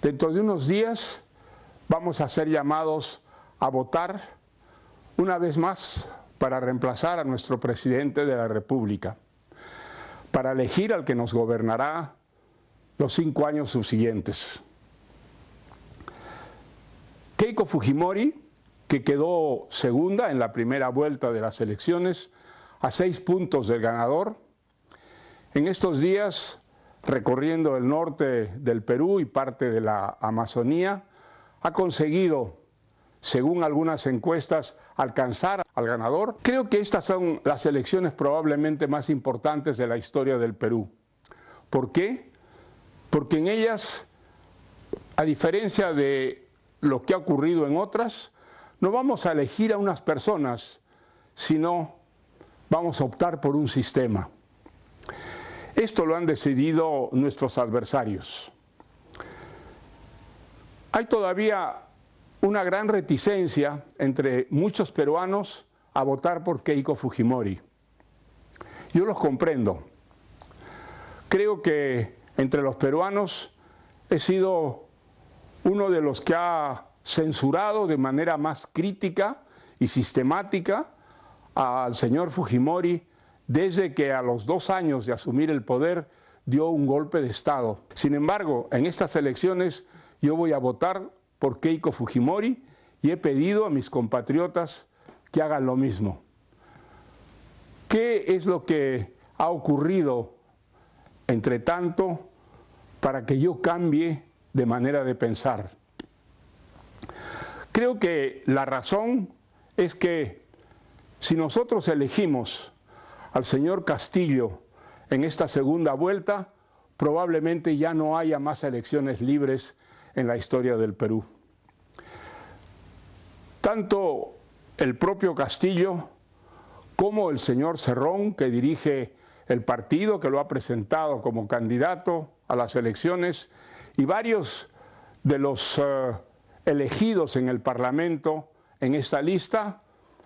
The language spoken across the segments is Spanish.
Dentro de unos días vamos a ser llamados a votar una vez más para reemplazar a nuestro presidente de la República, para elegir al que nos gobernará los 5 años subsiguientes. Keiko Fujimori, que quedó segunda en la primera vuelta de las elecciones, a 6 puntos del ganador, en estos días, recorriendo el norte del Perú y parte de la Amazonía, ha conseguido, según algunas encuestas, alcanzar al ganador. Creo que estas son las elecciones probablemente más importantes de la historia del Perú. ¿Por qué? Porque en ellas, a diferencia de lo que ha ocurrido en otras, no vamos a elegir a unas personas, sino vamos a optar por un sistema. Esto lo han decidido nuestros adversarios. Hay todavía una gran reticencia entre muchos peruanos a votar por Keiko Fujimori. Yo los comprendo. Creo que entre los peruanos he sido uno de los que ha censurado de manera más crítica y sistemática al señor Fujimori desde que a los 2 años de asumir el poder dio un golpe de Estado. Sin embargo, en estas elecciones yo voy a votar por Keiko Fujimori y he pedido a mis compatriotas que hagan lo mismo. ¿Qué es lo que ha ocurrido entre tanto para que yo cambie de manera de pensar? Creo que la razón es que si nosotros elegimos al señor Castillo en esta segunda vuelta, probablemente ya no haya más elecciones libres en la historia del Perú. Tanto el propio Castillo como el señor Cerrón, que dirige el partido que lo ha presentado como candidato a las elecciones, y varios de los elegidos en el Parlamento en esta lista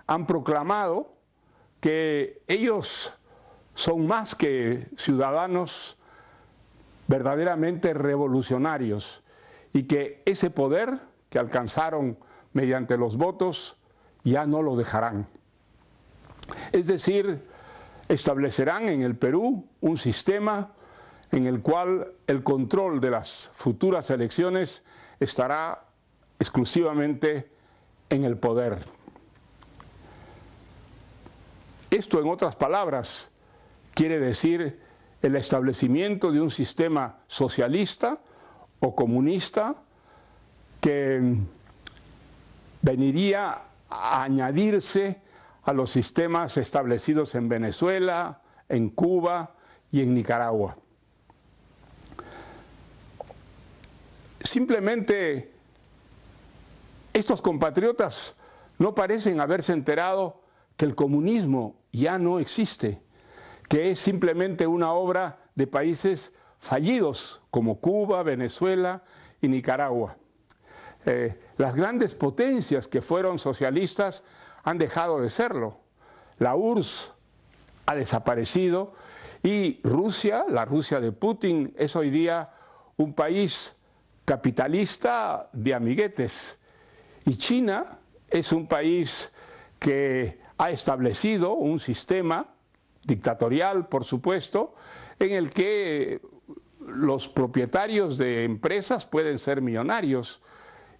han proclamado que ellos son más que ciudadanos verdaderamente revolucionarios y que ese poder que alcanzaron mediante los votos ya no lo dejarán. Es decir, establecerán en el Perú un sistema en el cual el control de las futuras elecciones estará exclusivamente en el poder. Esto, en otras palabras, quiere decir el establecimiento de un sistema socialista o comunista que veniría a añadirse a los sistemas establecidos en Venezuela, en Cuba y en Nicaragua. Simplemente estos compatriotas no parecen haberse enterado que el comunismo ya no existe, que es simplemente una obra de países fallidos como Cuba, Venezuela y Nicaragua. Las grandes potencias que fueron socialistas han dejado de serlo. La URSS ha desaparecido y Rusia, la Rusia de Putin, es hoy día un país capitalista de amiguetes. Y China es un país que ha establecido un sistema dictatorial, por supuesto, en el que los propietarios de empresas pueden ser millonarios.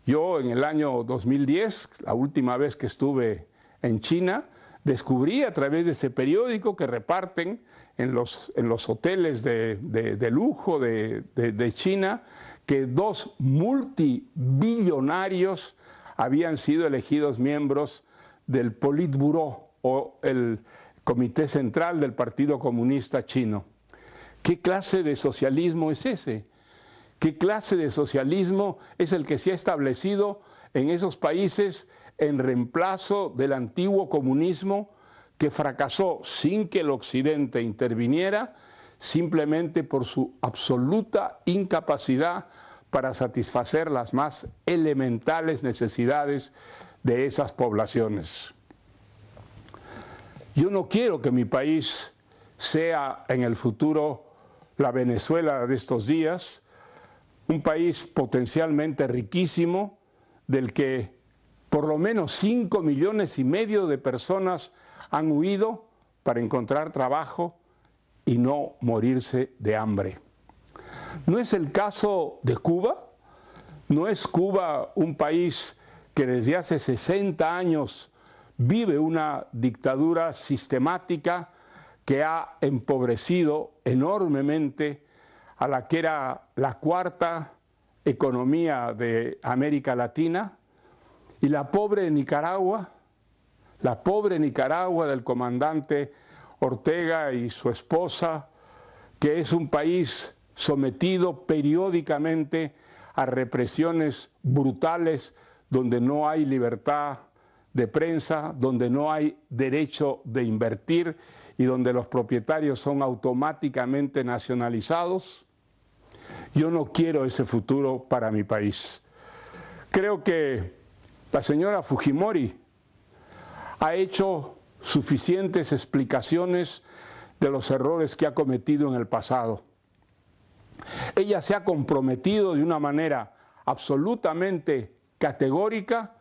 Yo en el año 2010, la última vez que estuve en China, descubrí a través de ese periódico que reparten en los hoteles de lujo de China que 2 multibillonarios habían sido elegidos miembros del Politburó o el Comité Central del Partido Comunista Chino. ¿Qué clase de socialismo es ese? ¿Qué clase de socialismo es el que se ha establecido en esos países en reemplazo del antiguo comunismo que fracasó sin que el Occidente interviniera, simplemente por su absoluta incapacidad para satisfacer las más elementales necesidades de esas poblaciones? Yo no quiero que mi país sea en el futuro la Venezuela de estos días, un país potencialmente riquísimo, del que por lo menos 5,5 millones de personas han huido para encontrar trabajo y no morirse de hambre. ¿No es el caso de Cuba? ¿No es Cuba un país que desde hace 60 años vive una dictadura sistemática que ha empobrecido enormemente a la que era la cuarta economía de América Latina? Y la pobre Nicaragua del comandante Ortega y su esposa, que es un país sometido periódicamente a represiones brutales, donde no hay libertad de prensa, donde no hay derecho de invertir y donde los propietarios son automáticamente nacionalizados. Yo no quiero ese futuro para mi país. Creo que la señora Fujimori ha hecho suficientes explicaciones de los errores que ha cometido en el pasado. Ella se ha comprometido de una manera absolutamente categórica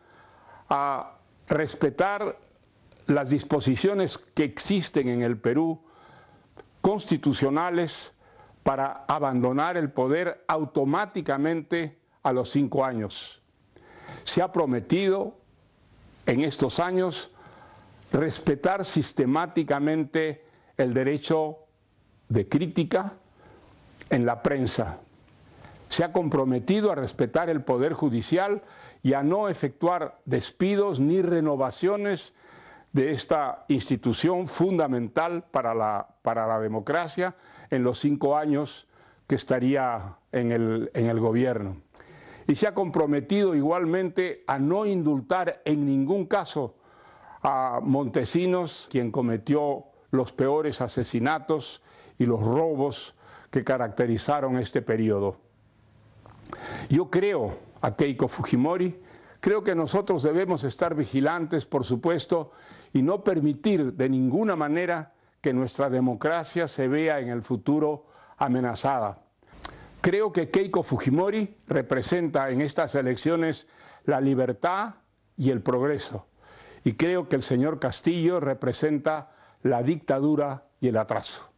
a respetar las disposiciones que existen en el Perú, constitucionales, para abandonar el poder automáticamente a los 5 años. Se ha prometido en estos años respetar sistemáticamente el derecho de crítica en la prensa. Se ha comprometido a respetar el poder judicial y a no efectuar despidos ni renovaciones de esta institución fundamental para la democracia en los 5 años que estaría en el gobierno. Y se ha comprometido igualmente a no indultar en ningún caso a Montesinos, quien cometió los peores asesinatos y los robos que caracterizaron este periodo. Yo creo a Keiko Fujimori, creo que nosotros debemos estar vigilantes, por supuesto, y no permitir de ninguna manera que nuestra democracia se vea en el futuro amenazada. Creo que Keiko Fujimori representa en estas elecciones la libertad y el progreso. Y creo que el señor Castillo representa la dictadura y el atraso.